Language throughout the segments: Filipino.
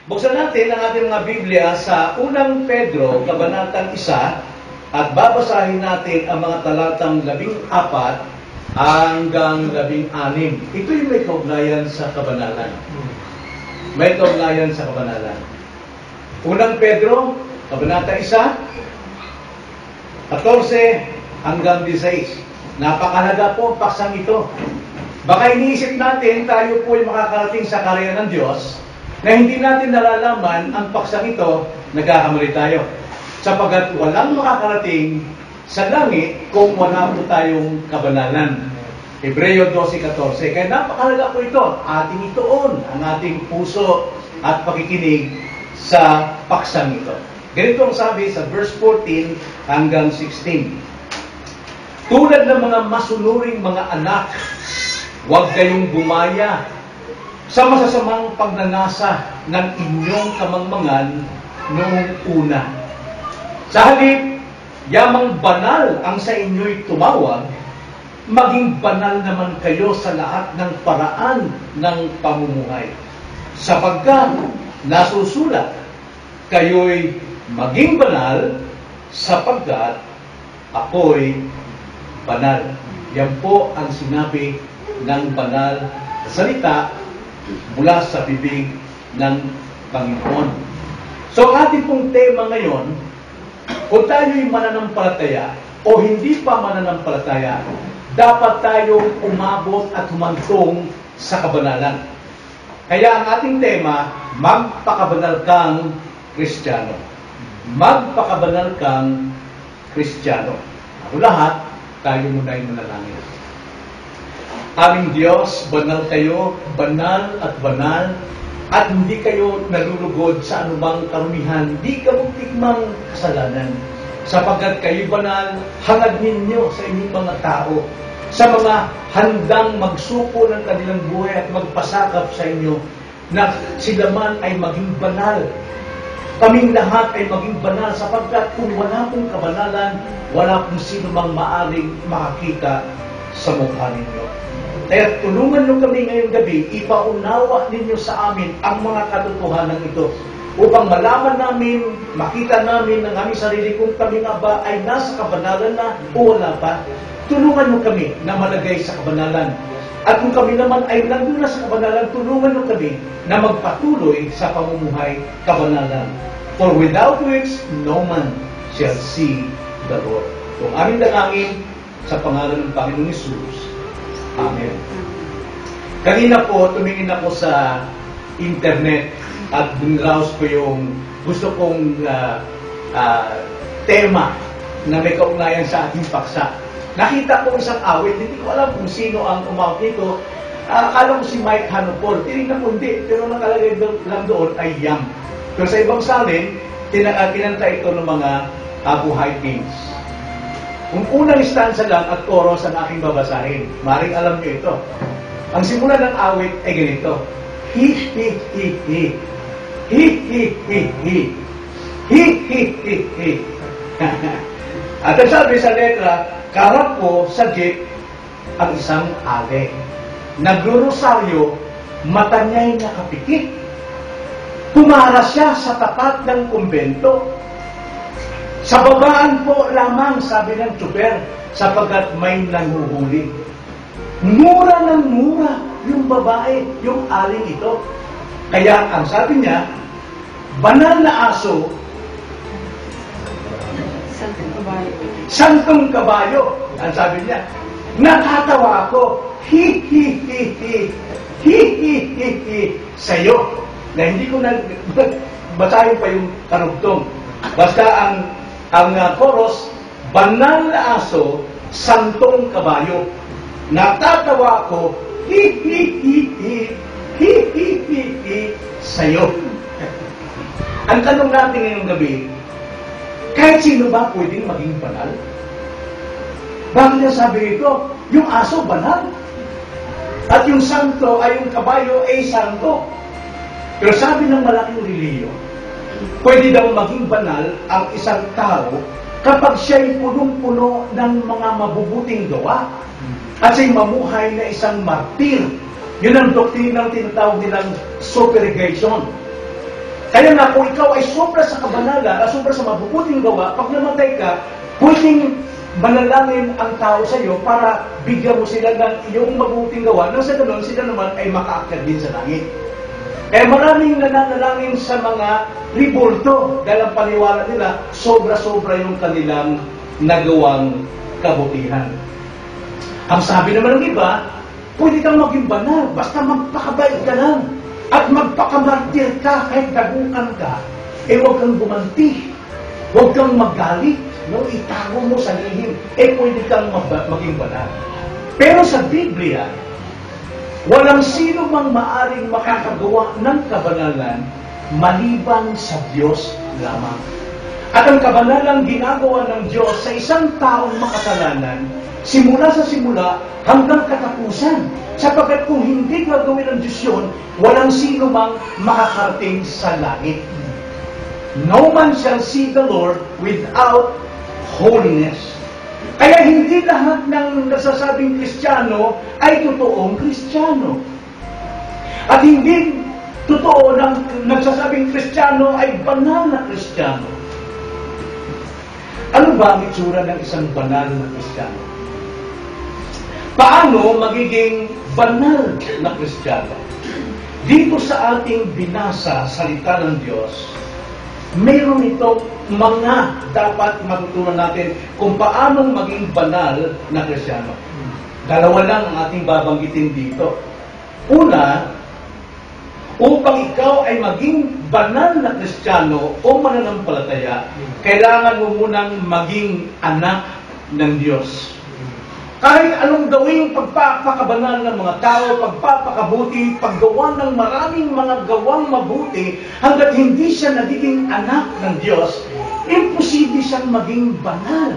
Buksan natin ang ating mga Biblia sa unang Pedro, Kabanatang 1, at babasahin natin ang mga talatang 14 hanggang 16. Ito yung may kaugnayan sa kabanalan. May kaugnayan sa kabanalan. Unang Pedro, Kabanatang 1, 14 hanggang 16. Napakahalaga po ang paksang ito. Baka iniisip natin tayo po ay makakarating sa karya ng Diyos na hindi natin nalalaman ang paksang ito, nagkakamali tayo. Sapagat walang makakarating sa langit kung wala po tayong kabanalan. Hebreo 12:14. Kaya napakahalaga po ito. Ating ituon ang ating puso at pakikinig sa paksang ito. Ganito ang sabi sa verse 14 hanggang 16. Tulad ng mga masunuring mga anak, huwag kayong gumaya sa masasamang pagnanasa ng inyong kamangmangan noong una. Sa halip, yamang banal ang sa inyo'y tumawag, maging banal naman kayo sa lahat ng paraan ng pamumuhay. Sapagkat nasusulat, kayo'y maging banal sapagkat ako'y banal. Yan po ang sinabi ng banal na salita mula sa bibig ng Panginoon. So, ating pong tema ngayon, kung tayo'y mananampalataya o hindi pa mananampalataya, dapat tayong umabot at humantong sa kabanalan. Kaya ang ating tema, magpakabanal kang Kristiyano. Magpakabanal kang Kristiyano. Ako lahat, tayo muna'y manalangin. Aming Diyos, banal kayo, banal, at hindi kayo nalulugod sa anumang karumihan, di kabuktikmang kasalanan. Sapagkat kayo banal, hangad ninyo sa inyong mga tao, sa mga handang magsuko ng kanilang buhay at magpasakap sa inyo, na sila man ay maging banal. Kaming lahat ay maging banal, sapagkat kung wala pong kabanalan, wala pong sino mang maaring makakita sa mukha ninyo. Kaya tulungan nyo kami ngayong gabi, ipaunawa ninyo sa amin ang mga katotohanan ito upang malaman namin, makita namin ng aming sarili kung kami nga ba ay nasa kabanalan na o wala pa. Tulungan nyo kami na malagay sa kabanalan. At kung kami naman ay nandun na sa kabanalan, tulungan nyo kami na magpatuloy sa pamumuhay kabanalan. For without which no man shall see the Lord. Kung aming dalangin sa pangalan ng Panginoon Hesus. Amen. Kanina po, tumingin ako sa internet at binraus ko yung gusto kong tema na may kaugnayan sa ating paksa. Nakita ko isang awit, hindi ko alam kung sino ang umawit nito. Akala ko si Mike Hanupol. Tinignan ko hindi, pero nakalagay lang doon ay Yam. Pero sa ibang salin, kinanta ito ng mga Buhay Kings. Kung unang stanza lang at chorus ang aking babasahin, maring alam niyo ito. Ang simula ng awit ay ganito. Hi, hi, hi, hi. Hi, hi, hi, hi. Hi, hi, hi, hi. At ang sabi sa letra, karap ko sa jeep ang isang ate. Naglurosaryo, mata niya'y nakapikit. Pumara siya sa tapat ng kumbento. Sa babaan po lamang, sabi ng tsuper, sapagkat may nanguhuli. Mura ng mura yung babae, yung aling ito. Kaya ang sabi niya, banal na aso, santong kabayo. Ang sabi niya, nakatawa ako, hi, hi, hi, hi, hi, hi, hi, hi, sa'yo. Na hindi ko na basahin pa yung karugtong. Basta ang chorus, banal na aso, santong kabayo. Natatawa ko, hi, hi, hi, hi, hi, hi, hi, hi, sa'yo. Ang tanong natin ngayong gabi, kahit sino ba pwedeng maging banal? Bakit niya sabi ito? Yung aso, banal. At yung santo ay yung kabayo ay santo. Pero sabi ng malaking relihiyon, pwede daw maging banal ang isang tao kapag siya'y punong-puno ng mga mabubuting gawa at siya'y mamuhay na isang martir. Yun ang doktrinang tinatawag nilang supererogation. Kaya nga, kung ikaw ay sobra sa kabanalan, sobra sa mabubuting gawa, pag namatay ka, pwedeng manalangin ang tao sa iyo para bigyan mo sila ng iyong mabubuting gawa, nang sa ganun, sila naman ay makaakyat din sa langit. Kaya maraming nananalangin sa mga ribulto dahil ang paniwala nila, sobra-sobra yung kanilang nagawang kabutihan. Ang sabi naman ng iba, pwede kang maging banal, basta magpakabait ka lang. At magpakamartir ka, kahit dagukan ka, huwag kang gumanti, huwag kang magalit, no? Itago mo sa lihim, pwede kang maging banal. Pero sa Biblia, walang sino mang maaring makakagawa ng kabanalan maliban sa Diyos lamang. At ang kabanalang ginagawa ng Diyos sa isang taong makasalanan, simula sa simula hanggang katapusan. Sapagkat kung hindi gagawin ng Diyos yun, walang sino mang makakarating sa langit. No man shall see the Lord without holiness. Kaya hindi lahat ng nasasabing Kristiyano ay totoong Kristiyano. At hindi totoo ng nagsasabing Kristiyano ay banal na Kristiyano. Ano ba ang itsura ng isang banal na Kristiyano? Paano magiging banal na Kristiyano? Dito sa ating binasa salita ng Diyos, mayroon itong mga dapat matutunan natin kung paano maging banal na Kristiyano. Dalawa lang ang ating babanggitin dito. Una, upang ikaw ay maging banal na Kristiyano o mananampalataya, kailangan mo munang maging anak ng Diyos. Kahit anong gawing pagpapakabanal ng mga tao, pagpapakabuti, paggawa ng maraming mga gawang mabuti, hanggat hindi siya nagiging anak ng Diyos, imposible siyang maging banal.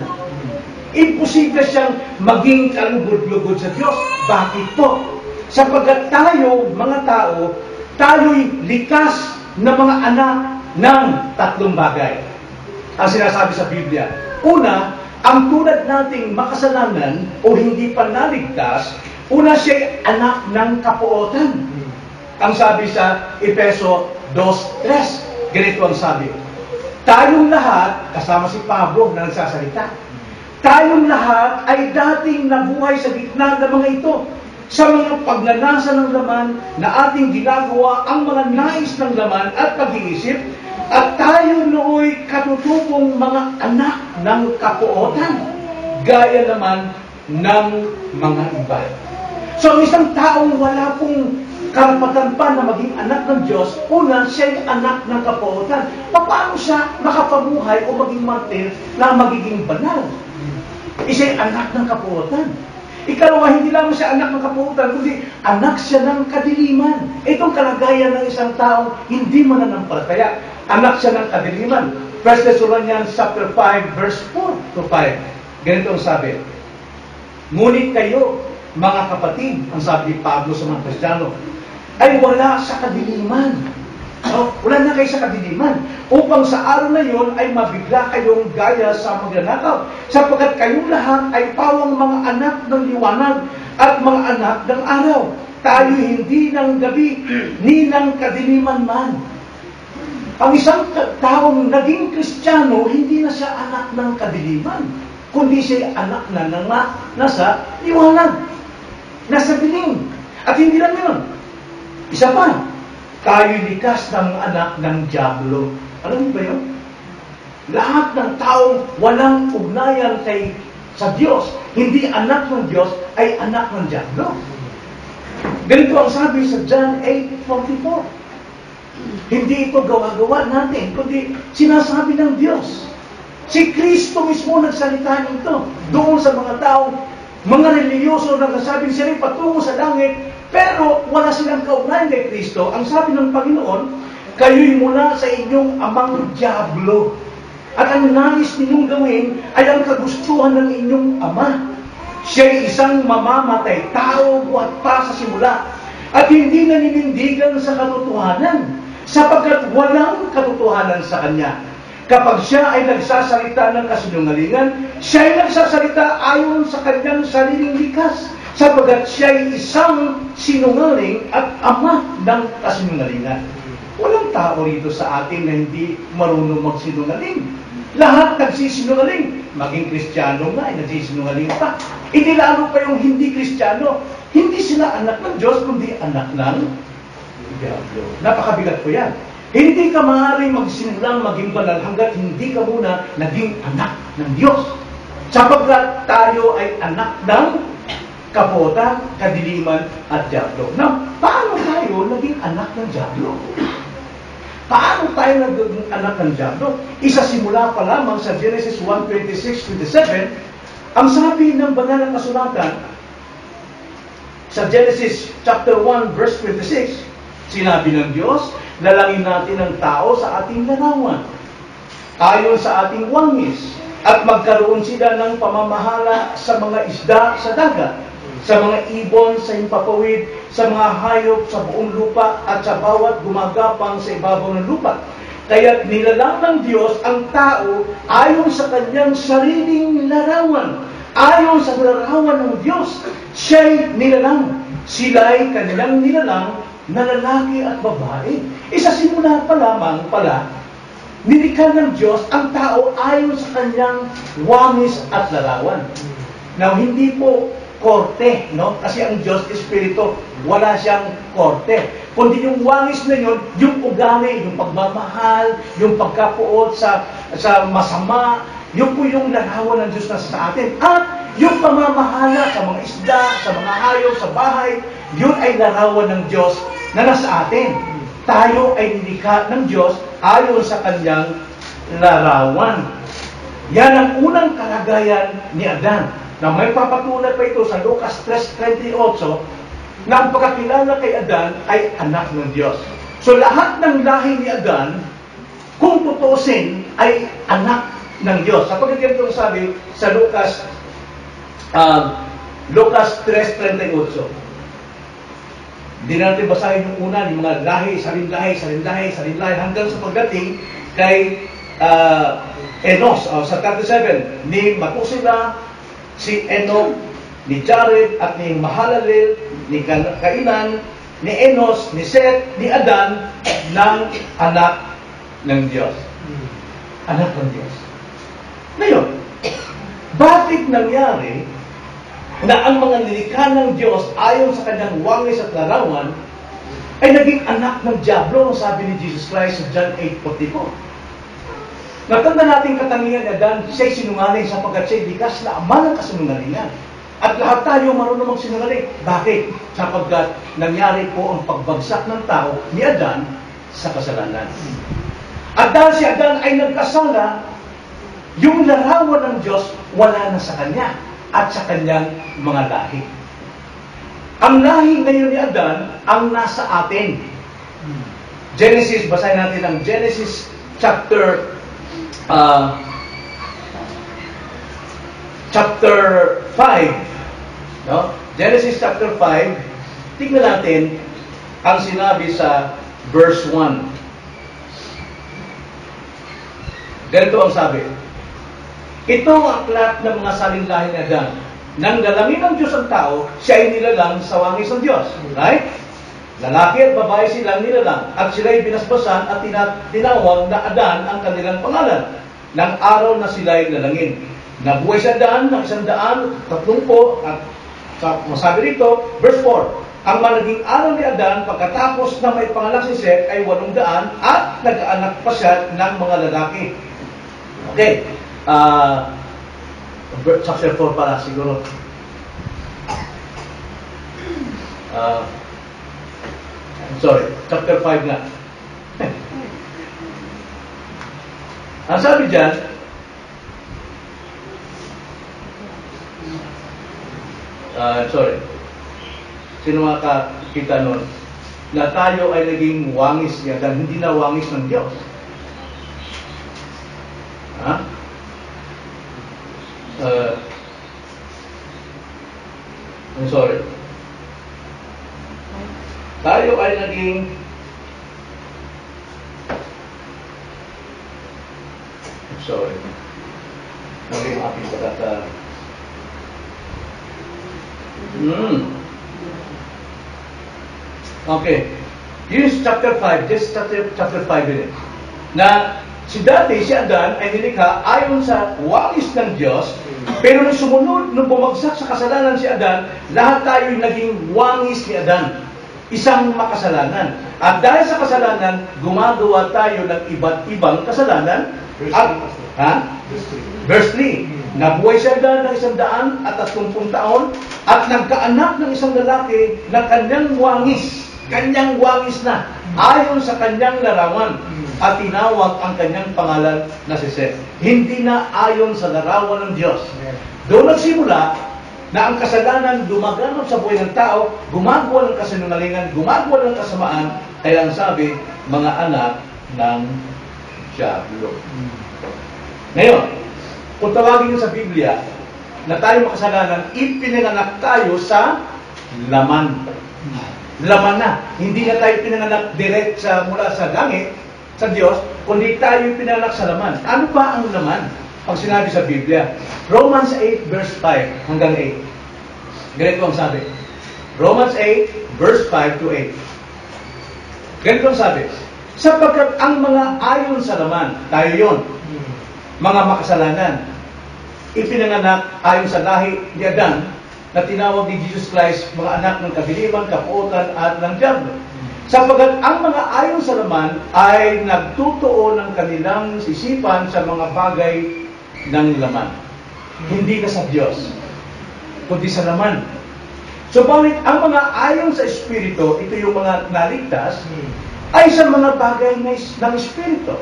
Imposible siyang maging kalugod-lugod sa Diyos. Bakit po? Sapagkat tayo, mga tao, tayo'y likas na mga anak ng tatlong bagay. Ang sinasabi sa Biblia. Una, ang tulad nating makasalanan o hindi pa naligtas, una siya'y anak ng kapuotan. Ang sabi sa Efeso 2:3, ganito ang sabi. Tayong lahat, kasama si Pablo na nagsasalita, tayong lahat ay dating nabuhay sa gitna ng mga ito, sa mga pagnanasa ng laman na ating ginagawa ang mga nais ng laman at pag-iisip, at tayo nooy katutubong mga anak ng kapuotan, gaya naman ng mga iba. So, ang isang taong wala pong karapatan pa na maging anak ng Diyos, una, siya'y anak ng kapuotan. Paano siya makapabuhay o maging martir na magiging banal? Siya'y anak ng kapuotan. Ikalawa, hindi lang siya anak ng kapuotan, kundi anak siya ng kadiliman. Itong kalagayan ng isang taong hindi mananampalataya. Anak siya ng kadiliman. 1 Thessalonians chapter 5, verse 4-5. Ganito ang sabi. Ngunit kayo, mga kapatid, ang sabi ni Pablo sa mga Kristiyano, ay wala sa kadiliman. Wala na kayo sa kadiliman. Upang sa araw na yon ay mabigla kayong gaya sa magnanakaw. Sapagkat kayong lahat ay pawang mga anak ng liwanag at mga anak ng araw. Tayo hindi ng gabi, ni ng kadiliman man. Ang isang taong naging Kristiyano, hindi na siya anak ng kadiliman, kundi siya anak na nasa liwanag, nasa dilim. At hindi lang yun. Isa pa, tayo'y likas ng anak ng dyablo. Alam mo ba yun? Lahat ng taong walang ugnayan sa Diyos, hindi anak ng Diyos, ay anak ng dyablo. Ganito ang sabi sa John 8:44. Hindi ito gawa-gawa natin, kundi sinasabi ng Diyos. Si Kristo mismo nagsalita nito doon sa mga taong, mga reliyoso na nagsasabing sila patungo sa langit, pero wala silang kaugnayan kay Kristo. Ang sabi ng Panginoon, kayo'y mula sa inyong amang dyablo. At ang nais ninyong gawin ay ang kagustuhan ng inyong ama. Siya'y isang mamamatay, tao buhat pa sa simula, at hindi naninindigan sa katotohanan, sapagkat walang katotohanan sa kanya. Kapag siya ay nagsasalita ng kasinungalingan, siya ay nagsasalita ayon sa kanyang sariling likas, sapagkat siya ay isang sinungaling at ama ng kasinungalingan. Walang tao rito sa atin na hindi marunong magsinungaling. Lahat nagsisinungaling. Maging Kristiyano nga, nagsisinungaling pa. Inilalo pa yung hindi Kristiyano. Hindi sila anak ng Diyos, kundi anak ng Diablo. Napakabigat po yan. Hindi ka maaaring magsinulang maging banal hanggat hindi ka muna naging anak ng Diyos. Sapagkat tayo ay anak ng kapotan, kadiliman, at Diablo. Now, paano tayo naging anak ng Diablo? Paano tayo naging anak ng Diablo? Isa simula pa lamang sa Genesis 1:26-27, ang sabi ng banal na kasulatan, sa Genesis chapter 1, verse 26, sinabi ng Diyos, lalangin natin ang tao sa ating larawan, ayon sa ating wangis, at magkaroon sila ng pamamahala sa mga isda sa dagat, sa mga ibon sa himpapawid, sa mga hayop sa buong lupa, at sa bawat gumagapang sa ibabaw ng lupa. Kaya't nilalang ng Diyos ang tao ayon sa kanyang sariling larawan. Ayon sa larawan ng Diyos, siya'y nilalang. Sila'y kanilang nilalang na lalaki at babae. Isa simula pa lamang pala, nilikha ng Diyos ang tao ayon sa kanyang wangis at larawan. Now, hindi po korte, no? Kasi ang Diyos Espiritu, wala siyang korte. Kundi yung wangis na yun, yung ugali, yung pagmamahal, yung pagkapuot sa masama, yun po yung larawan ng Diyos na sa atin. At yung pamamahala sa mga isda, sa mga hayop, sa bahay, yun ay larawan ng Diyos na nasa atin. Tayo ay nilikha ng Diyos ayon sa kanyang larawan. Yan ang unang kalagayan ni Adan. Na may papatunay pa ito sa Lucas 3:28 na ang pagkakilala kay Adan ay anak ng Diyos. So lahat ng lahi ni Adan, kung tutusin, ay anak ng Diyos. Sapagkat ito sabi sa Lucas 3:38. Hindi natin basahin yung una, yung mga lahi, salinlahi, hanggang sa pagdating kay Enos, sa 37, ni Matusila, si Enoch, ni Jared, at ni Mahalalel, ni Kainan, ni Enos, ni Seth, ni Adan, ng anak ng Diyos. Anak ng Diyos. Ngayon, bakit nangyari na ang mga nilikha ng Diyos ayon sa kanyang wangis at larawan ay naging anak ng Diablo, sabi ni Jesus Christ sa John 8:44. Natanda natin katangian ni Adan, siya'y sinungaling sapagkat siya'y likas na ama ng kasinungalingan. At lahat tayo marunong magsinungaling. Bakit? Sapagkat nangyari po ang pagbagsak ng tao ni Adan sa kasalanan. At dahil si Adan ay nagkasala, yung larawan ng Diyos wala na sa kanya at sa kanyang mga lahi. Ang lahi ngayon ni Adan ang nasa atin. Genesis, basahin natin ang Genesis chapter 5, no? Genesis chapter 5, tingnan natin ang sinabi sa verse 1. Ganito ang sabi. Ito ang aklat ng mga salinlahi ni Adan. Nang dalangin ng Diyos ang tao, siya ay nilalang sa wangis ng Diyos. Right? Lalaki at babae silang nilalang, at sila'y binasbasan at tinawag na Adan ang kanilang pangalan. Nang araw na sila'y lalangin. Nabuhay si Adan ng 130 at masabi rito, verse 4, ang managing araw ni Adan pagkatapos na may panganak si Seth ay 800 at nagkaanak pa siya ng mga lalaki. Okay. Chapter 4 para siguro. Sorry, chapter 5 nga. Ang sabi dyan, sorry, sino makakita nun, na tayo ay naging wangis niya, dan hindi na wangis ng Diyos. Ha? I'm sorry. Tayo ay naging naging aking pagkata Okay. Yun yung chapter 5, just chapter 5 yun eh. Na si Adan ay nilikha ayon sa wangis ng Diyos, pero nung sumunod, nung bumagsak sa kasalanan si Adan, lahat tayo naging wangis ni Adan. Isang makasalanan. At dahil sa kasalanan, gumagawa tayo ng iba't ibang kasalanan. Verse 3. Nabuhay si Adan ng 130 taon at nagkaanak ng isang lalaki na kanyang wangis na, ayon sa kanyang larawan, at tinawag ang kanyang pangalan na si Seth. Hindi na ayon sa larawan ng Diyos. Doon nagsimula na ang kasalanan dumaganap sa buhay ng tao, gumagawa ng kasinungalingan, gumagawa ng kasamaan, kaya ang sabi, mga anak ng Diablo. Ngayon, kung tawagin nyo sa Biblia, na tayo makasalanan, ipinanganak tayo sa laman. Laman na. Hindi na tayo pinanganak direct mula sa langit, sa Diyos, kundi tayo pinanganak sa laman. Ano ba ang laman? Pag sinabi sa Biblia, Romans 8 verse 5 hanggang 8. Ganito ang sabi. Romans 8 verse 5 to 8. Ganito ang sabi. Sapagkat ang mga ayon sa laman, tayo yon, mga makasalanan, ipinanganak ayon sa lahi ni Adan, na tinawag ni Jesus Christ mga anak ng kadiliman, kapuotan at ng Diablo. Sapagkat ang mga ayon sa laman ay nagtutuon ng kanilang isipan sa mga bagay ng laman. Hindi na sa Diyos, kundi sa laman. Subalit ang mga ayon sa Espiritu, ito yung mga naligtas, ay sa mga bagay ng Espiritu.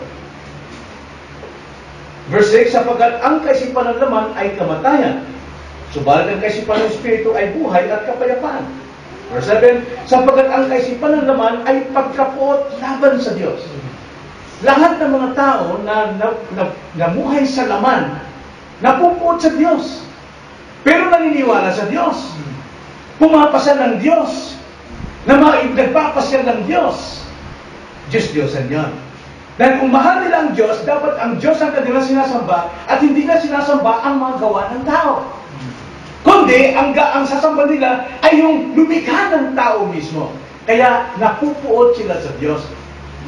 Verse 6, sapagkat ang kaisipan ng laman ay kamatayan, subalit ang kaisipan ng Espiritu ay buhay at kapayapaan. Verse 7, sapagkat ang kaisipan ng laman ay pagkapuot laban sa Diyos. Lahat ng mga tao na namuhay sa laman, napupuot sa Diyos. Pero naniniwala sa Diyos. Pumapasya ng Diyos. Nagpapasya ng Diyos. Diyos-Diyosan yan. Dahil kung mahal nila ang Diyos, dapat ang Diyos ang kanilang sinasamba at hindi na sinasamba ang mga gawa ng tao. Kundi, ang sasamba nila ay yung lumikha ng tao mismo. Kaya napupuot sila sa Diyos.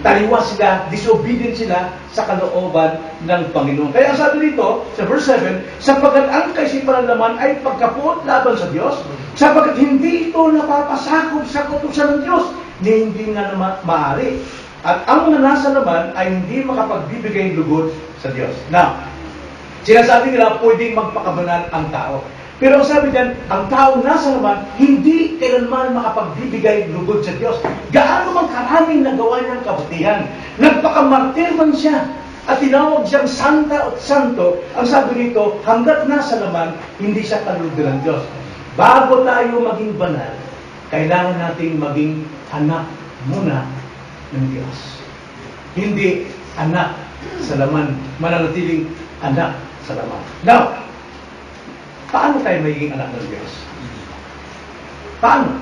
Taliwas sila, disobedient sila sa kalooban ng Panginoon. Kaya ang sabi dito, sa verse 7, sapagkat ang kaisipan ng laman ay pagkapuot laban sa Diyos, sapagkat hindi ito napapasakop sa kautusan ng Diyos, ni hindi nga na maaari. At ang nasa laman ay hindi makapagbibigay lugod sa Diyos. Now, sinasabi nila, pwedeng magpakabanal ang tao. Pero ang sabi diyan, ang tao nasa laman, hindi kailanman makapagbibigay lugod sa Diyos. Gaano man karaming nagawa niyang kabutihan. Nagpakamartir man siya. At tinawag siyang santa at santo. Ang sabi nito, hanggat nasa laman, hindi siya kalugod ng Diyos. Bago tayo maging banal, kailangan nating maging anak muna ng Diyos. Hindi anak sa laman, mananatiling anak sa laman. Now, paano tayo magiging anak ng Diyos? Paano?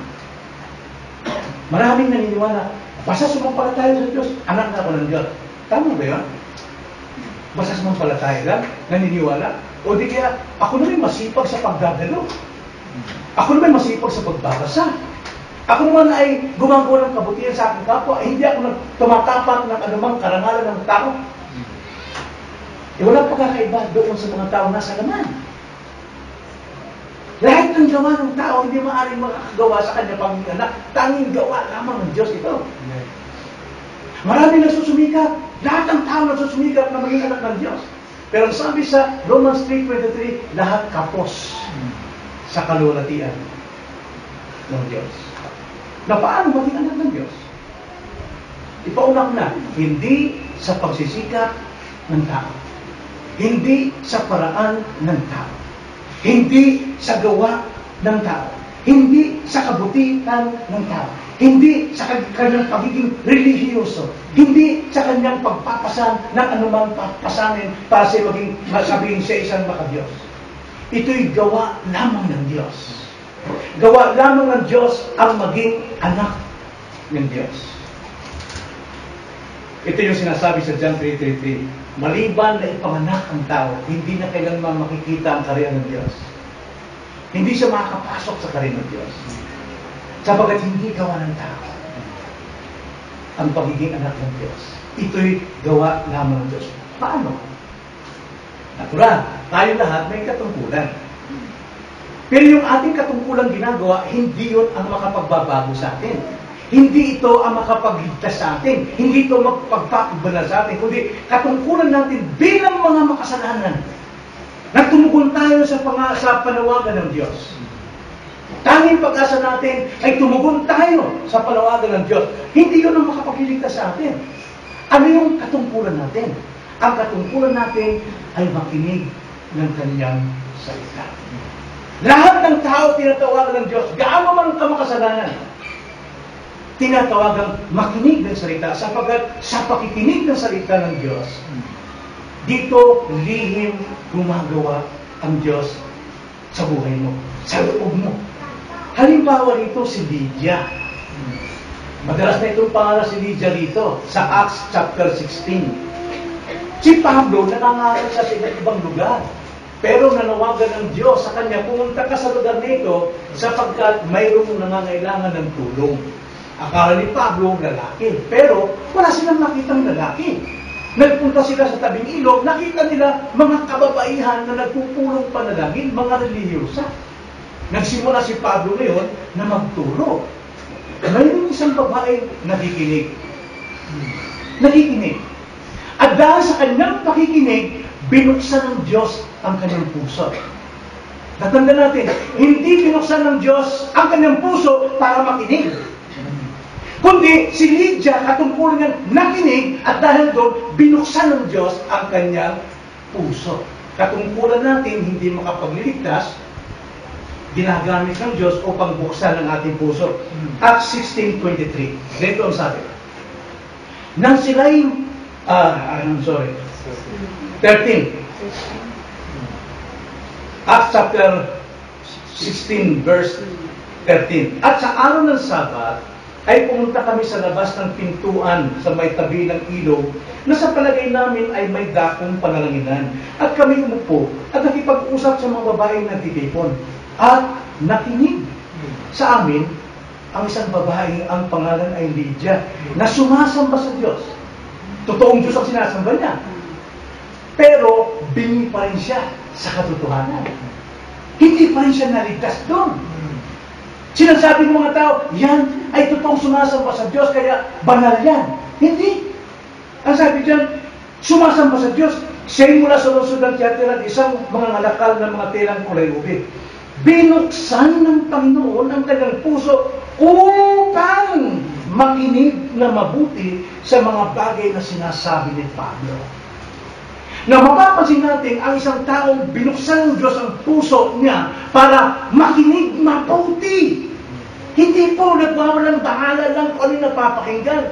Maraming naniniwala, basta sumampalataya sa Diyos, anak na ako ng Diyos. Tama ba yun? Basta sumampalataya lang, naniniwala? O di kaya, ako naman masipag sa pagdadalo. Ako naman masipag sa pagbabasa. Ako naman ay gumagawa ng kabutihan sa aking kapwa. Hindi ako tumatapak ng anumang karangalan ng tao. Walang pagkakaiba doon sa mga tao nasa laman. Lahat ng gawa ng tao, hindi maaaring makakagawa sa kanya pang-anak. Tanging gawa lamang ng Diyos ito. Marami nagsusumikap. Lahat ng tao nagsusumikap na maging anak ng Diyos. Pero sabi sa Romans 3:23, lahat kapos sa kalulatian ng Diyos. Na paano maging anak ng Diyos? Ipaunak na, hindi sa pagsisikap ng tao. Hindi sa paraan ng tao. Hindi sa gawa ng tao. Hindi sa kabutihan ng tao. Hindi sa kanyang pagiging relihiyoso. Hindi sa kanyang pagpapasan ng anumang papasanin para siya maging masabihin siya isang makadiyos. Ito'y gawa lamang ng Diyos. Gawa lamang ng Diyos ang maging anak ng Diyos. Ito yung sinasabi sa John 3:33. Maliban na ipanganak ang tao, hindi na kailanman makikita ang karya ng Diyos. Hindi siya makakapasok sa karya ng Diyos. Sabagat hindi gawa ng tao. ang pagiging anak ng Diyos. Ito'y gawa lamang ng Diyos. Paano? Natural, tayo lahat may katungkulan. Pero yung ating katungkulang ginagawa, hindi yun ang makapagbabago sa atin. Hindi ito ang makapagligtas sa atin. Hindi ito magpagpapagbala sa atin. Kundi katungkulan natin bilang mga makasalanan na tumugon tayo sa panawagan ng Diyos. Tanging pag-asa natin ay tumugon tayo sa panawagan ng Diyos. Hindi yun ang makapagliligtas sa atin. Ano yung katungkulan natin? Ang katungkulan natin ay makinig ng Kanyang salita. Lahat ng tao tinatawagan ng Diyos, gaano man ka makasalanan, tinatawagang makinig ng salita sapagkat sa pakikinig ng salita ng Diyos, dito lihim gumagawa ang Diyos sa buhay mo, sa loob mo. Halimbawa rito si Lydia. Madalas na itong pangalan si Lydia dito sa Acts chapter 16. Si Pablo nangangaral sa ibang lugar. Pero nanawagan ng Diyos sa kanya, pumunta ka sa lugar nito sapagkat mayroong nangangailangan ng tulong. Akala ni Pablo, lalaki. Pero wala silang nakitang lalaki. Nagpunta sila sa tabing ilog, nakita nila mga kababaihan na nagpupulong panalangin, mga relihiyosa. Nagsimula si Pablo ngayon na magturo. Mayroong isang babaeng nakikinig. Nakikinig. At dahil sa kanyang pakikinig, binuksan ng Diyos ang kanyang puso. Natanda natin, hindi binuksan ng Diyos ang kanyang puso para makinig. Kundi si Lydia, katungkulan niya nakinig at dahil doon, binuksan ng Diyos ang kanyang puso. Katungkulan natin hindi makapagliligtas, ginagamit ng Diyos upang buksan ang ating puso. Acts 16:23. Dito ang sabi. Nang sila'y, 13. Acts chapter 16 verse 13. At sa araw ng Sabat, ay pumunta kami sa labas ng pintuan sa may tabi ng ilog na sa palagay namin ay may dakong panalanginan. At kami umupo at nakipag-usap sa mga babaeng nagtitipon. At nakinig sa amin ang isang babae, ang pangalan ay Lydia, na sumasamba sa Diyos. Totoong Diyos ang sinasamba niya. Pero bingi pa rin siya sa katotohanan. Hindi pa rin siya naligtas doon. Sinasabi ng mga tao, yan ay totoong sumasamba sa Diyos, kaya banal yan. Hindi. Ang sabi diyan, sumasamba sa Diyos. Siya'y mula sa lungsod ng Tiatira, isang mga ngalakal na mga telang kulay ube. Binuksan ng Panginoon ang kanyang puso upang makinig na mabuti sa mga bagay na sinasabi ni Pablo. Na mapapansin natin ang isang taong binuksan ng Diyos ang puso niya para makinig mabuti. Hindi po nagwawalang bahala lang kung ano napapakinggan.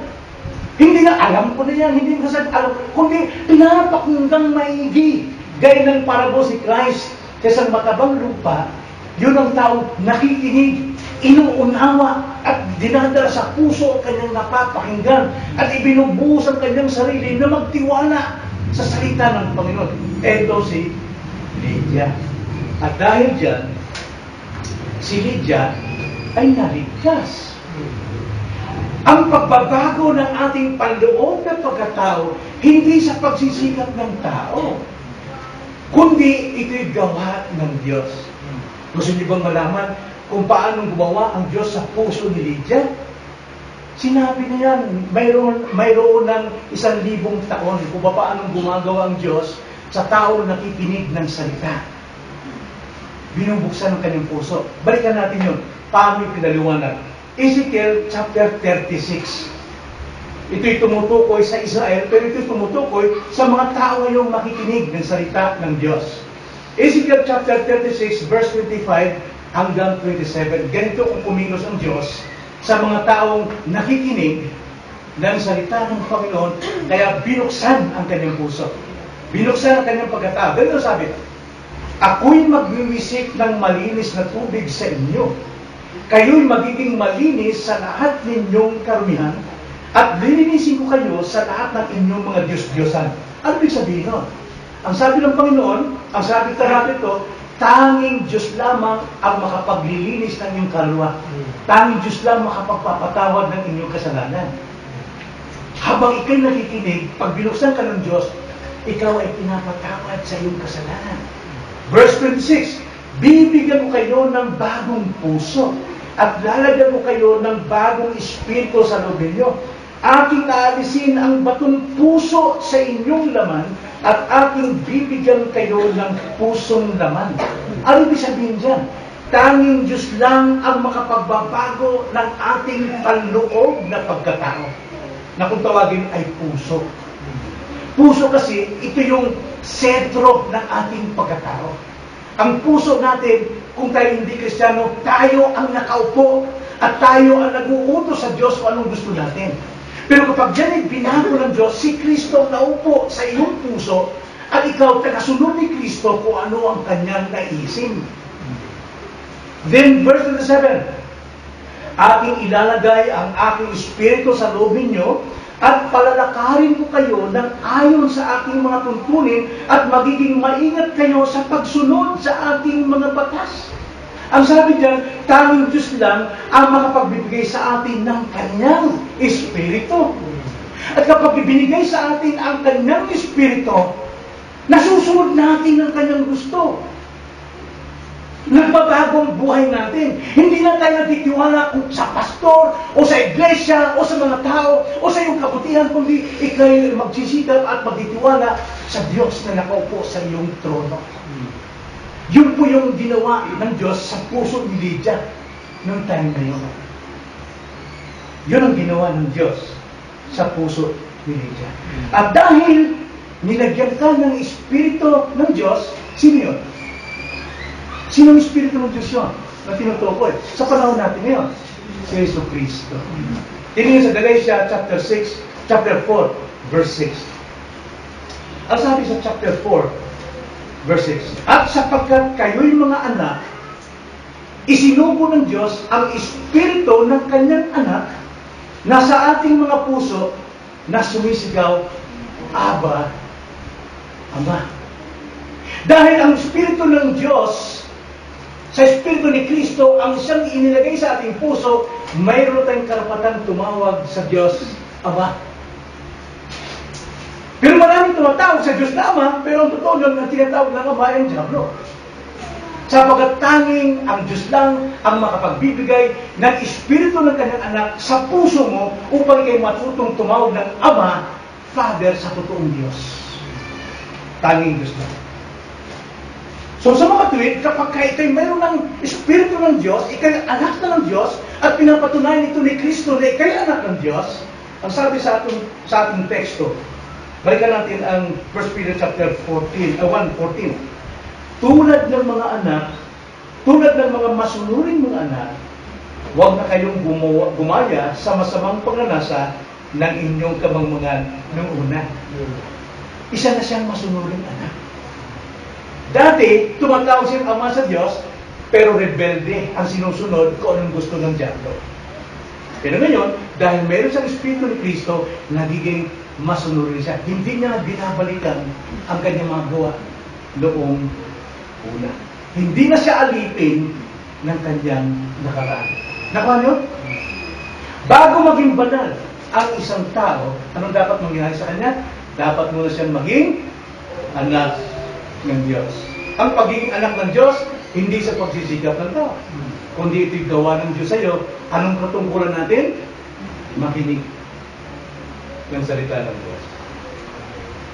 Hindi na alam ko na yan, hindi ko sasabi alam, kundi pinapakinggang maigi. Gaya ng parabo si Christ sa isang matabang lupa, yun ang taong nakikinig, inuunawa at dinadala sa puso ang kanyang napapakinggan at ibinubuhos ang kanyang sarili na magtiwala sa salita ng Panginoon. Ito si Lydia. At dahil dyan, si Lydia ay naligtas. Ang pagbabago ng ating panloob na pagkatao, hindi sa pagsisikap ng tao, kundi ito'y gawa ng Diyos. Gusto niyo bang malaman kung paano gumawa ang Diyos sa puso ni Lydia? Sinabi niya yan, mayroon ng 1,000 taon kung paano gumagawa ang Diyos sa tao na nakikinig ng salita. Binubuksan ang kanyang puso. Balikan natin yun. Paano yung pinaliwanag? Ezekiel chapter 36. Ito'y tumutukoy sa Israel, pero ito'y tumutukoy sa mga tao ngayong makikinig ng salita ng Diyos. Ezekiel chapter 36, verse 25 hanggang 27. Ganito kung kumilos ang Diyos sa mga taong nakikinig ng salita ng Panginoon, kaya binuksan ang kanyang puso. Binuksan ang kanyang pagkatao. Ganito sabi, ako'y magwiwisik ng malinis na tubig sa inyo. Kayo'y magiging malinis sa lahat ninyong karumihan at lilinisin ko kayo sa lahat ng inyong mga Diyos-Diyosan. Ano ibig sabihin nun? Ang sabi ng Panginoon, ang sabi natin ito, tanging Diyos lamang ang makapaglilinis ng inyong kaluluwa. Tanging Diyos lamang makapagpapatawad ng inyong kasalanan. Habang ikay nakikinig, pag binuksan ka ng Diyos, ikaw ay pinapatawad sa iyong kasalanan. Verse 26, bibigyan ko kayo ng bagong puso at lalagyan ko kayo ng bagong espiritu sa loob ninyo. Aking aalisin ang batong puso sa inyong laman at aking bibigyan kayo ng pusong laman. Ano ibig sabihin dyan? Tanging Diyos lang ang makapagbabago ng ating panloob na pagkatao, na kung tawagin ay puso. Puso kasi, ito yung sentro ng ating pagkatao. Ang puso natin, kung tayo hindi Kristiyano, tayo ang nakaupo at tayo ang nag-uutos sa Diyos kung anong gusto natin. Pero kapag dyan ay binago ng Diyos, si Kristo ang naupo sa iyong puso at ikaw tagasunod ni Kristo kung ano ang kanyang naisin. Then, verse 27, aking ilalagay ang aking espiritu sa loob ninyo at palalakarin ko kayo ng ayon sa aking mga tuntunin at magiging maingat kayo sa pagsunod sa aking mga batas. Ang sabi diyan, tanging Diyos lang ang makapagbibigay sa atin ng kanyang espiritu. At kapag ibinigay sa atin ang kanyang espiritu, nasusunod natin ang kanyang gusto. Nagbabago ang buhay natin. Hindi na tayo nagtitiwala sa pastor, o sa iglesia, o sa mga tao, o sa iyong kabutihan, kundi ikay magsisikap at magtitiwala sa Diyos na nakaupo sa iyong trono. Yun po yung ginawa ng Diyos sa puso ni Lydia noong time na yun. Yun ang ginawa ng Diyos sa puso ni Lydia. At dahil nilagyan ka ng Espiritu ng Diyos, sino yun? Sino ang Espiritu ng Diyos yun na tinutukoy? Sa panahon natin ngayon, si Yesu Cristo. Tingnan sa Galatia chapter 4, verse 6. Ang sabi sa chapter 4, verse 6, at sapagkat kayo'y mga anak, isinugo ng Diyos ang Espiritu ng kanyang anak na sa ating mga puso na sumisigaw, Aba, Ama. Dahil ang Espiritu ng Diyos, sa Espiritu ni Kristo, ang siyang inilagay sa ating puso, mayroon tayong karapatan tumawag sa Diyos, Ama. Pero maraming tumatawag sa Diyos na Ama, pero ang totoo nun, ang tinatawag ng Ama ay ang Diablo. Sapagkat tanging ang Diyos lang ang makapagbibigay ng Espiritu ng kanyang anak sa puso mo upang kayo matutong tumawag ng Ama, Father, sa totoong Diyos. Tanging Diyos lang. So sa mga tuwid, kapag ikay mayroon ng Espiritu ng Diyos, ikay anak na ng Diyos, at pinapatunayan ito ni Kristo na ikay anak ng Diyos, ang sabi sa ating teksto, balikan natin ang 1 Peter chapter 1:14. Tulad ng mga anak, tulad ng mga masunuring mga anak, huwag na kayong gumaya sa masamang pagnanasa ng inyong kamangmangan noong una. Isa na siyang masunuring anak. Dati, tumatawag siyang Ama sa Diyos, pero rebelde ang sinusunod kung anong gusto ng Diablo. Pero ngayon, dahil meron siyang Espiritu ni Kristo, nagiging masunurin siya. Hindi niya binabalikan ang kanyang mga gawa noong una. Hindi na siya alipin ng kanyang nakaraan. Nakuha niyo? Bago maging banal ang isang tao, anong dapat mangyari sa kanya? Dapat muna siyang maging anak ng Diyos. Ang pagiging anak ng Diyos, hindi sa pagsisikap ng tao, kundi ito'y gawa ng Diyos sa iyo. Anong katungkulan natin? Makinig ng salita ng Diyos.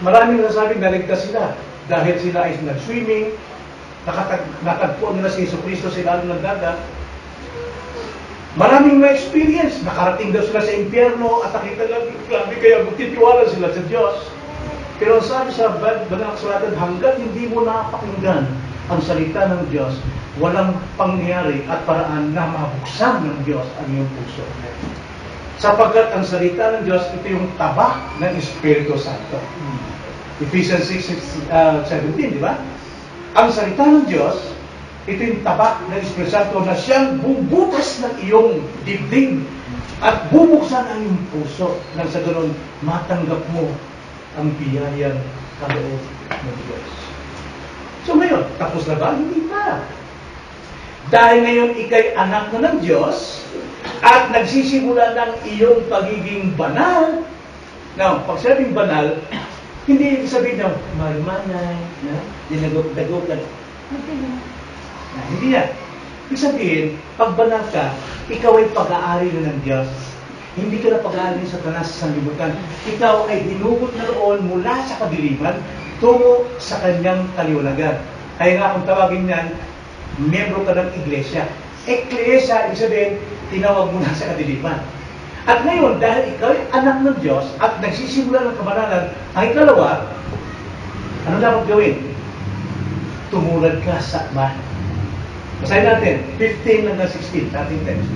Maraming nasabing naligtas sila dahil sila ay nag-swimming, nakatagpuan nila si Yesu Cristo sa ilalim ng dagat. Maraming may experience, nakarating daw sila sa impyerno at nakita lang, grabe kaya magtitiwala sila sa Diyos. Pero sabi sa Banal Kasulatan, hanggat hindi mo napakinggan ang salita ng Diyos, walang pangyayari at paraan na mabuksan ng Diyos ang iyong puso. Sapagkat ang salita ng Diyos, ito yung taba ng Espiritu Santo. Ephesians 6:17, di ba? Ang salita ng Diyos, ito yung taba ng Espiritu Santo na siyang bubutas ng iyong dibdib at bubuksan ang iyong puso nang sa ganun matanggap mo ang biyayang kaloob ng Diyos. So ngayon, tapos na ba? Hindi pa. Dahil ngayon ikay anak na ng Diyos at nagsisimula ng iyong pagiging banal, Now, pag sinabing banal, hindi ibig sabihin na malumanay, na dinagok-dagokan. Hindi yan. Ibig sabihin, pag banal ka, ikaw ay pag-aari na ng Diyos. Hindi ka na pag-aari sa Satanas sa sanlibutan. Ikaw ay hinugot na roon mula sa kadiliman tungo sa kanyang kaliwanagan. Kaya nga kung tawagin yan, miyembro ka ng iglesia. Iglesia, ibig sabihin, tinawag mo na sa kadiliman. At ngayon, dahil ikaw ay anak ng Diyos at nagsisimula ng kabanalan, ang ikalawa, ano dapat gawin? Tumulad ka sa Ama. Basahin natin, 15 hanggang 16, sa ating text.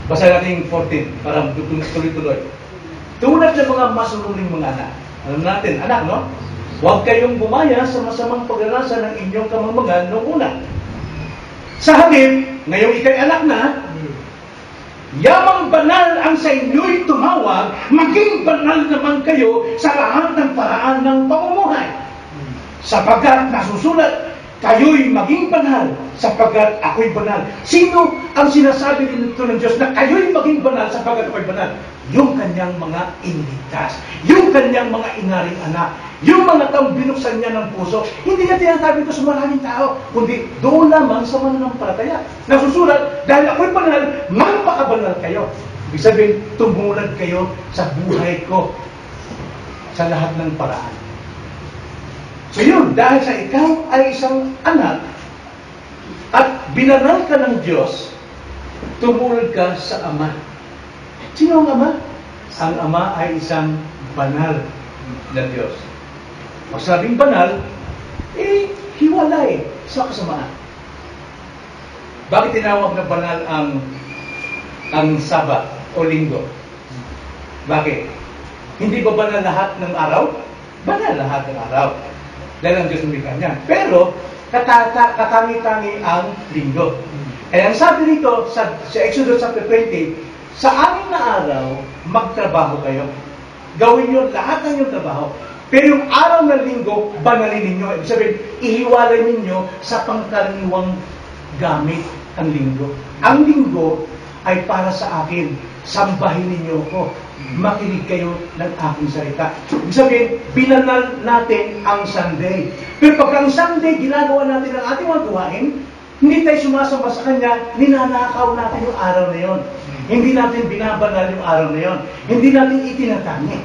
Basahin natin 14, para tuloy-tuloy. Tulad ng mga masunuring mga anak. Alam natin, anak, no? Huwag kayong bumaya sa masamang pag-arasa ng inyong kamamagan noong una. Sa halip, ngayong ikay anak na, yamang banal ang sa inyo'y tumawag, maging banal naman kayo sa lahat ng paraan ng pamumuhay. Sapagkat nasusulat, kayo'y maging banal sapagkat ako'y banal. Sino ang sinasabi nito ng Diyos na kayo'y maging banal sapagkat ako'y banal? Yung kanyang mga iniligtas, yung kanyang mga inaring anak, yung mga taong binuksan niya ng puso. Hindi niya tinasabi ito sa maraming tao, kundi doon lamang sa mananampalataya. Nasusulat, dahil ako'y banal, magpakabanal kayo. Ibig sabihin, tumulad kayo sa buhay ko sa lahat ng paraan. So yun, dahil sa ikaw ay isang anak at binanal ka ng Diyos, tumulad ka sa Ama. Sino ang Ama? Ang Ama ay isang banal na Diyos. Pag sabing banal, hiwalay sa kasamaan. Bakit tinawag na banal ang Sabat o Linggo? Bakit? Hindi ba banal lahat ng araw? Banal lahat ng araw. Dahil ang Diyos lumikha niya. Pero, katangi-tangi ang linggo. Kaya ang sabi rito sa Exodus chapter 20, sa 6 na araw, magtrabaho kayo. Gawin nyo lahat ng inyong trabaho. Pero yung araw ng linggo, banalin ninyo. Ibig sabihin, ihiwalay ninyo sa pangkaraniwang gamit ang linggo. Ang linggo ay para sa akin. Sambahin ninyo ko. Makinig kayo ng aking salita. Ibig sabihin, binanal natin ang Sunday. Pero pag ang Sunday, ginagawa natin ang ating mga gawain, hindi tayo sumasamba sa Kanya, ninanakaw natin yung araw na yon. Hindi natin binabanal yung araw na yon. Hindi natin itinatangi.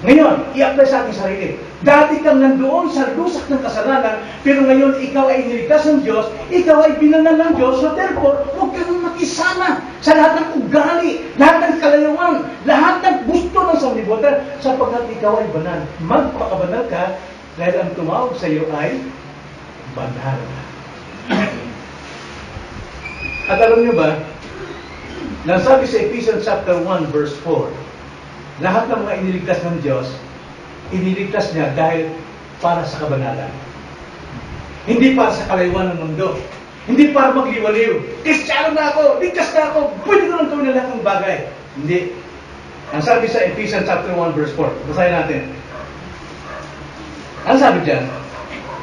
Ngayon, i-apply sa ating sarili. Dati kang nandoon sa lusak ng kasalanan, pero ngayon ikaw ay niligtas ng Diyos, ikaw ay binanal ng Diyos, so therefore, huwag ka nang makisama sa lahat ng ugali, lahat ng kalayuan, lahat ng gusto ng sanlibutan, sapagkat ikaw ay banal. Magpakabanal ka, dahil ang tumawag sa iyo ay banal. At alam niyo ba, nasabi sa Ephesians chapter 1 verse 4, lahat ng mga iniligtas ng Diyos, iniligtas niya dahil para sa kabanalan. Hindi para sa kalayuan ng mundo. Hindi para magliwaliw. Kristiyano na ako, ligtas na ako, pwede ko lang gawin na lahat ng bagay. Hindi. Ang sabi sa Ephesians chapter 1 verse 4, basahin natin. Ang sabi dyan,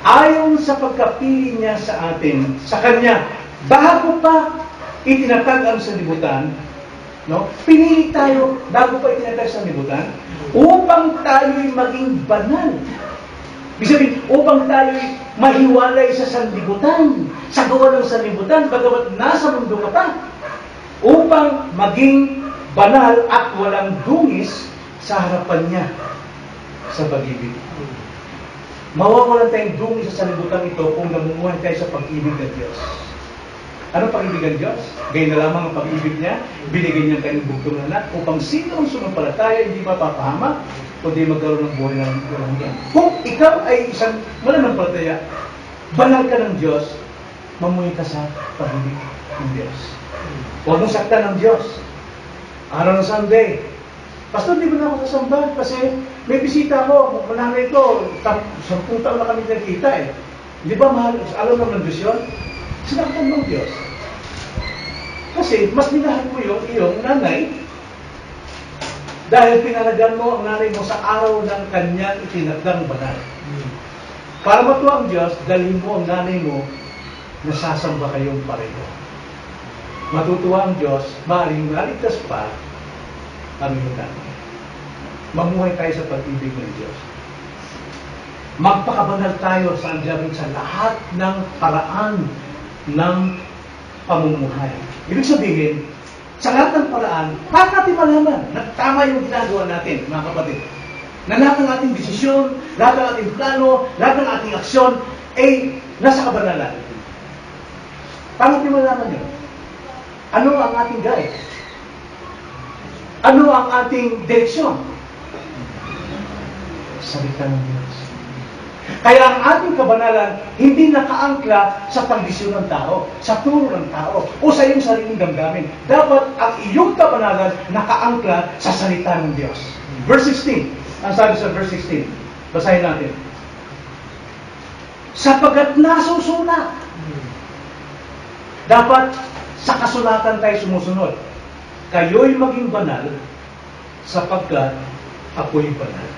ayon sa pagkapili niya sa atin, sa Kanya, bago pa itinatag ang sanlibutan, no? Pinili tayo bago pa itinatag sa sanlibutan upang tayo'y maging banal. Ibig sabihin, upang tayo'y mahiwalay sa sanlibutan, sa gawa ng sanlibutan, bagamat nasa mundo ka pa, upang maging banal at walang dungis sa harapan niya sa pag-ibig. Mawawalan tayong dungis sa sanlibutan ito kung namumuhay tayo sa pag-ibig ng Diyos. Ano pag-ibig ng Diyos? Gaya na lamang ang pag-ibig niya, binigay niya ang kanyang bugtong na anak upang sino ang sumampalataya hindi mapapahamak kundi magkaroon ng buhay ng walang hanggan. Kung ikaw ay isang mananampalataya, banal ka ng Diyos, mamuhay ka sa pag-ibig ng Diyos. Huwag mong saktan ng Diyos. Araw ng Sunday, Pastor, di ba na ako sasamba? Kasi may bisita ko, mananay ko, 10 taon na kami nagkita eh. Di ba mahal, alam naman ng Diyos yun? Sinaktan ng Diyos. Kasi mas minahal mo yung iyong nanay dahil pinalagan mo ang nanay mo sa araw ng kanyang itinatang banal. Para matuwa ang Diyos, dalhin mo ang nanay mo na sasamba kayong pareho. Matutuwa ang Diyos, maaaring maligtas pa, kamimutan. Mamuhay tayo sa pag-ibig ng Diyos. Magpakabanal tayo sa andiyamin sa lahat ng paraan ng pamumuhay. Ibig sabihin, sa lahat ng paraan, paano natin malaman na tama yung ginagawa natin, mga kapatid? Na lahat ng ating desisyon, lahat ng ating plano, lahat ng ating aksyon, ay nasa kabanalan. Paano natin malaman yun? Ano ang ating guide? Ano ang ating direksyon? Salita ng Diyos. Kaya ang ating kabanalan, hindi nakaangkla sa tradisyon ng tao, sa turo ng tao, o sa iyong sariling damdamin. Dapat ang iyong kabanalan nakaangkla sa salita ng Diyos. Verse 16. Ang sabi sa verse 16. Basahin natin. Sapagkat nasusulat. Dapat sa kasulatan tayo sumusunod. Kayo'y maging banal sapagkat ako'y banal.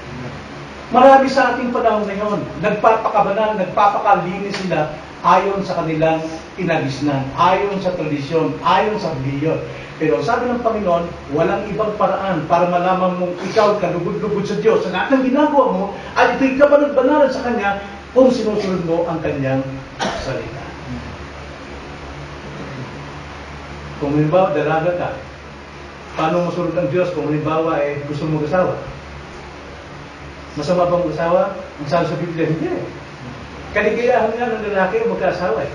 Marami sa ating panahon ngayon, nagpapakabanal, nagpapakalinis sila ayon sa kanilang inagisnan, ayon sa tradisyon, ayon sa reliyon. Pero sabi ng Panginoon, walang ibang paraan para malaman mong ikaw kalugod-lugod sa Diyos. Sa lahat ng ginagawa mo, at ito'y kabanal-banalan sa Kanya kung sinusunod mo ang Kanyang salita. Kung halimbawa, dalaga ka, paano masunod ang Diyos kung halimbawa gusto mo mag-asawa? Masama bang mag-asawa? Ang sabi sa Biblia, hindi. Kaligayahan nga ng lalaki ang magkaasawa.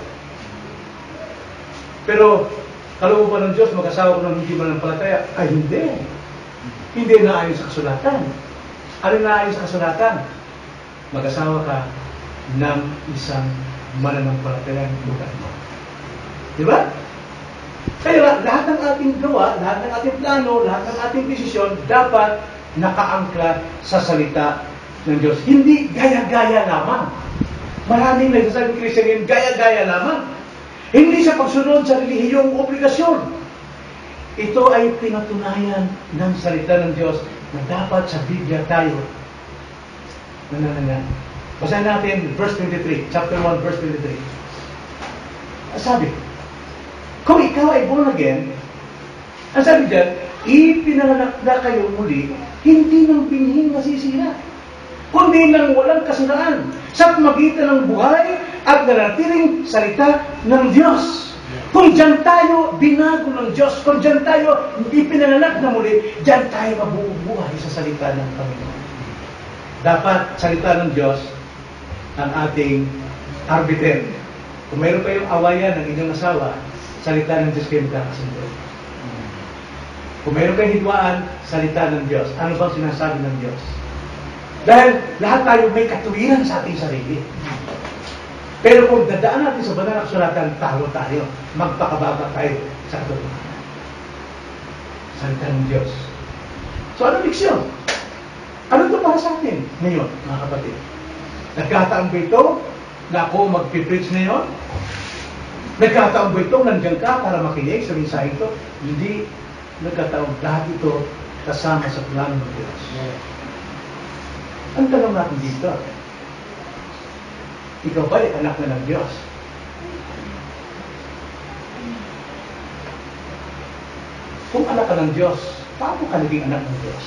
Pero, kalooban ng Diyos, mag-asawa ko ng hindi mananampalataya. Ay, hindi. Hindi naayon sa kasulatan. Ano naayon sa kasulatan? Mag-asawa ka ng isang mananampalatayang lugar mo. Di ba? Kaya lahat ng ating gawa, lahat ng ating plano, lahat ng ating desisyon, dapat nakaangkla sa salita ng Diyos. Hindi gaya-gaya lamang. Maraming nagsasabing Kristiyan, gaya-gaya lamang. Hindi sa pagsunod sa relihiyong obligasyon. Ito ay pinatunayan ng salita ng Diyos na dapat sa Biblia tayo nanananan. Basahin natin verse 23, chapter 1, verse 23. Sabi, kung ikaw ay born again, ang sabi dyan, ipinanganak na kayo muli, hindi ng binhing masisira, kundi ng walang kasiraan, sa magitan ng buhay at nanatiling salita ng Diyos. Kung dyan tayo binago ng Diyos, kung dyan tayo ipinanganak na muli, dyan tayo mabubuhay sa salita ng Panginoon. Dapat salita ng Diyos ang ating arbiter. Kung mayroon kayong awayan ng inyong asawa, salita ng Diyos kayo magkakasundo. Kung mayroon kayong hidwaan, salita ng Diyos. Ano bang sinasabi ng Diyos? Dahil lahat tayo may katuwiran sa ating sarili. Pero kung dadaan natin sa banal na kasulatan, talo tayo. Magpakababa tayo sa katuwiran. Salita ng Diyos. So ano leksyon? Ano ito para sa atin ngayon, mga kapatid? Nagkataon ba ito na ako magpipreach ngayon? Nagkataon ba ito nandiyan ka para makinig sa mensahe ito? Hindi. Nagkataon. Lahat ito kasama sa plano ng Diyos. Ang tanong natin dito, ikaw ba ay anak na ng Diyos? Kung anak ka ng Diyos, paano ka naging anak ng Diyos?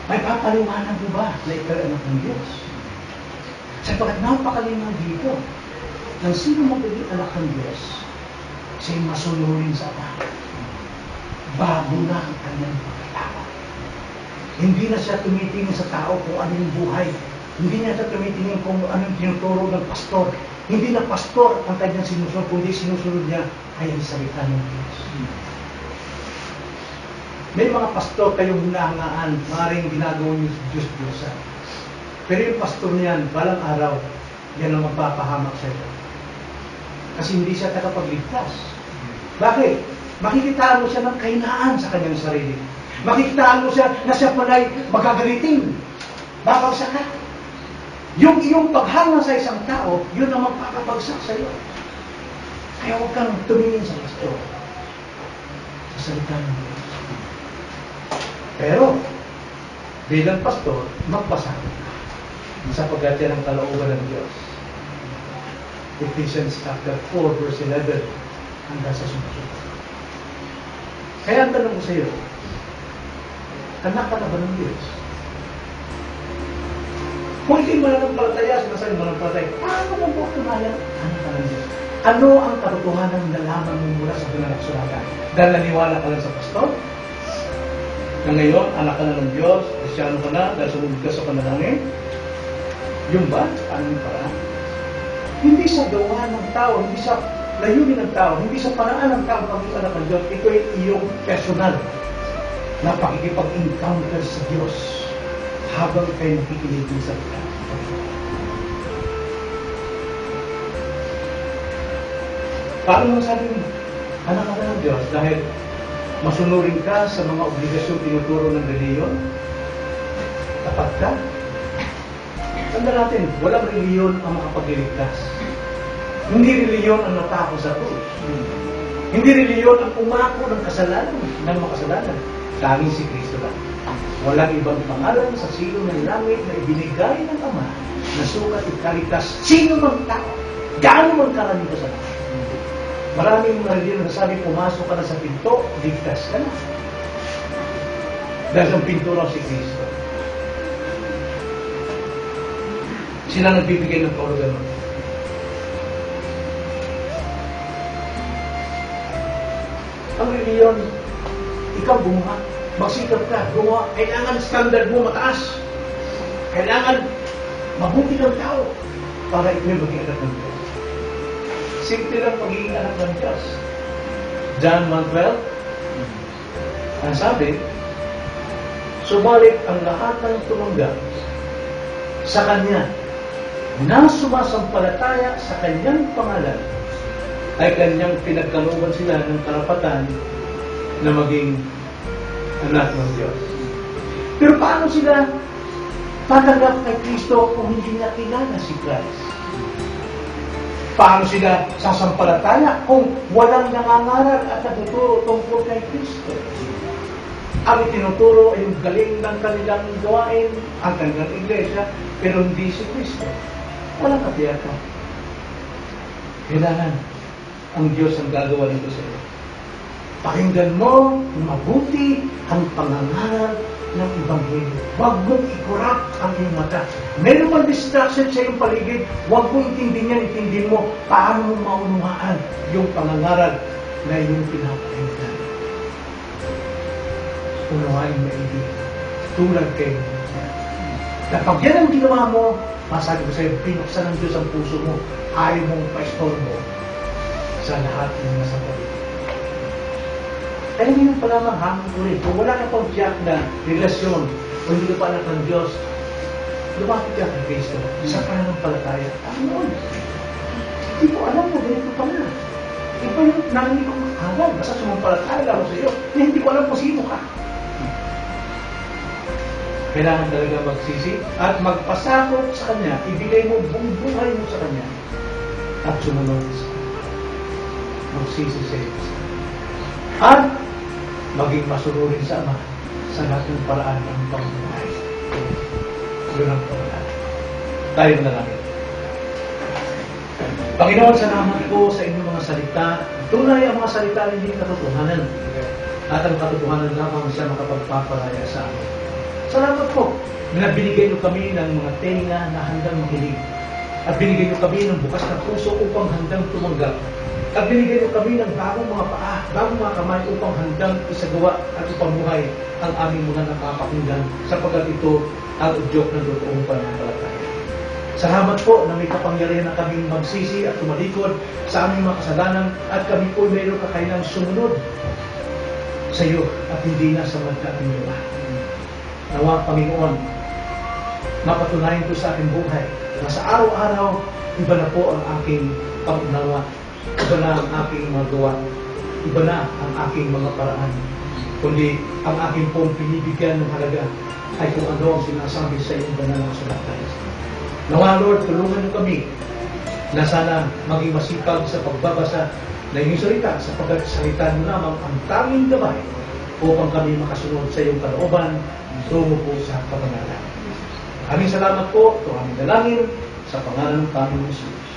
May papaliwanag mo ba na ikaw anak ng Diyos? Sapagkat napakalingaw dito ng sino magiging anak ng Diyos, siya'y masunurin sa Ama bago na ang kanyang pagkatawad. Hindi na siya tumitingin sa tao kung ano yung buhay. Hindi na siya tumitingin kung anong tinuturo ng pastor. Hindi na pastor ang kanyang sinusunod, kundi sinusunod niya ay ang salita ng Diyos. May mga pastor kayong hinahangaan, maaaring ginagawa niyo sa Diyos-Diyosan. Pero yung pastor niyan, balang araw, yan ang magpapahamak sa iyo. Kasi hindi siya tagapagligtas. Bakit? Makikitaan mo siya ng kahinaan sa kanyang sarili. Makikitaan mo siya na siya pala'y magagalitin. Babagsak ka. Yung iyong paghanga sa isang tao, yun ang magpapabagsak sa iyo. Kaya huwag kang tumingin sa pastor. Sa salita ng Diyos. Pero, bilang pastor, magpasakot ka. Sapagkat yan ang kalooban ng Diyos. Ephesians chapter 4, verse 11, hanggang sa sumunod. Kaya ang tanong ko sa iyo, anak ka na ba ng Diyos? Kung hindi mananampalataya, sinasabi mananampalataya, paano mo po tumayan? Anak ka ng Diyos. Ano ang katotohanan na nalaman mo mula sa banal na kasulatan? Dahil naniwala ka lang sa pastor? Na ngayon, anak ka na ng Diyos, Kristyano ka na, dahil sumunod ka sa panalangin? Yung ba? Paano yung paraan? Hindi sa gawa ng tao, hindi sa layunin ng tao, hindi sa paraan ng tao pagiging anak ng Diyos. Ito ay iyong personal na pakikipag-encounter sa Diyos habang kayo nakikinig sa salita. Paano mo sabi mo, anak ka na ng Diyos dahil masunurin ka sa mga obligasyon tinuturo ng reliyon? Tapat ka? Tanda natin, walang reliyon ang makapagliligtas. Hindi reliyon ang natako sa krus. Hindi reliyon ang umako ng kasalanan, ng makasalanan. Tanging si Kristo lang. Walang ibang pangalan sa silo ng langit na ibinigay ng Ama na sukat ikaligtas sino mang tao. Gaano man karami ka sa langit. Maraming mga reliyon na sabi, pumasok ka na sa pinto, ligtas ka na. Dahil ang pinto lang si Kristo. Sila nagbibigay ng kaulugan mo. Ang reliyon, ikaw gumawa. Magsikap ka, gumawa. Kailangan standard mo mataas. Kailangan mabuti ng tao para ikaw maging anak ng Diyos. Simple lang pagiging anak ng Diyos. John 1:12, ang sabi, subalit ang lahat ng tumanggap sa Kanya na sumasampalataya sa Kanyang pangalan ay Kanyang pinagkalooban sila ng karapatan na maging anak ng Diyos. Pero paano sila tatanggap kay Kristo kung hindi niya kilala si Christ? Paano sila sasampalataya kung walang nangangaral at nagtuturo tungkol kay Kristo? Ang itinuturo ay yung galing ng kanilang gawain, ang kanilang iglesia, pero hindi si Kristo. Walang katiyakan. Kailangan ang Diyos ang gagawa nito sa iyo. Pakinggan mo mabuti ang pangangaral ng Ebanghelyo. Huwag mong ikurap ang iyong mata. Meron mang distraction sa iyong paligid, huwag mong intindihin yan, intindihin mo paano mo maunawaan yung pangangaral na iyong pinapakinggan. Unawain maigi. Tulad kayo. Kapag yan ang ginawa mo, masabi ko sa'yo, pinuksan ng Diyos ang puso mo, ayaw mong pa-istorbo sa lahat ng nasa paligid. Kaya hindi pa lamang hamon ko rin. Kung wala ka pang tiyak na relasyon o hindi ka pa anak ng Diyos, lumapit ka kay Kristo sa pananampalataya. Ano? Hindi ko alam na ganito pala. Iba yung narinig kong alam. Basta sumampalataya lang ako sa iyo. Hindi ko alam kung sino ka. Kailangan talaga magsisi at magpasakot sa Kanya. Ibigay mo buong buhay mo sa Kanya at sumunod sa Kanya. Magsisi sa iyo. At maging masunurin sa Ama sa lahat ng paraan ng pamumuhay. Yun ang paraan. Tayo na lang. Panginoon, salamat po sa inyong mga salita. Tunay ang mga salita hindi katotohanan. At ang katotohanan lamang siya makapagpapalaya sa amin. Salamat po na binigay niyo kami ng mga tenga na handang makinig. At binigay niyo kami ng bukas na puso upang handang tumanggap. At binigay niyo kami ng bagong mga paa, bagong mga kamay upang handang isagawa at ipamuhay ang aming mga nakapakinggan sapagkat ito ang udyok ng totoong pananampalataya. Salamat po na may kapangyarihan na kaming magsisi at tumalikod sa aming mga kasalanan at kami po mayroong kakainang sumunod sa iyo at hindi na sa magkating nila. Nawa, Panginoon, mapatunayan ko sa aking buhay na sa araw-araw, iba na po ang aking pag-unawa. Iba na ang aking mga gawa. Iba na ang aking mga paraan. Kundi ang aking pong pinibigyan ng halaga ay kung ano ang sinasabi sa iyong banal na kasulatan. Nawa, Lord, tulungan niyo kami na sana maging masipag sa pagbabasa na inyong salita sapagkat salita mo lamang ang tanging gabay upang kami makasunod sa iyong kalooban tungo po sa kabanalan. Maraming salamat po. Ito aming dalangin sa pangalan ng Panginoon Jesus.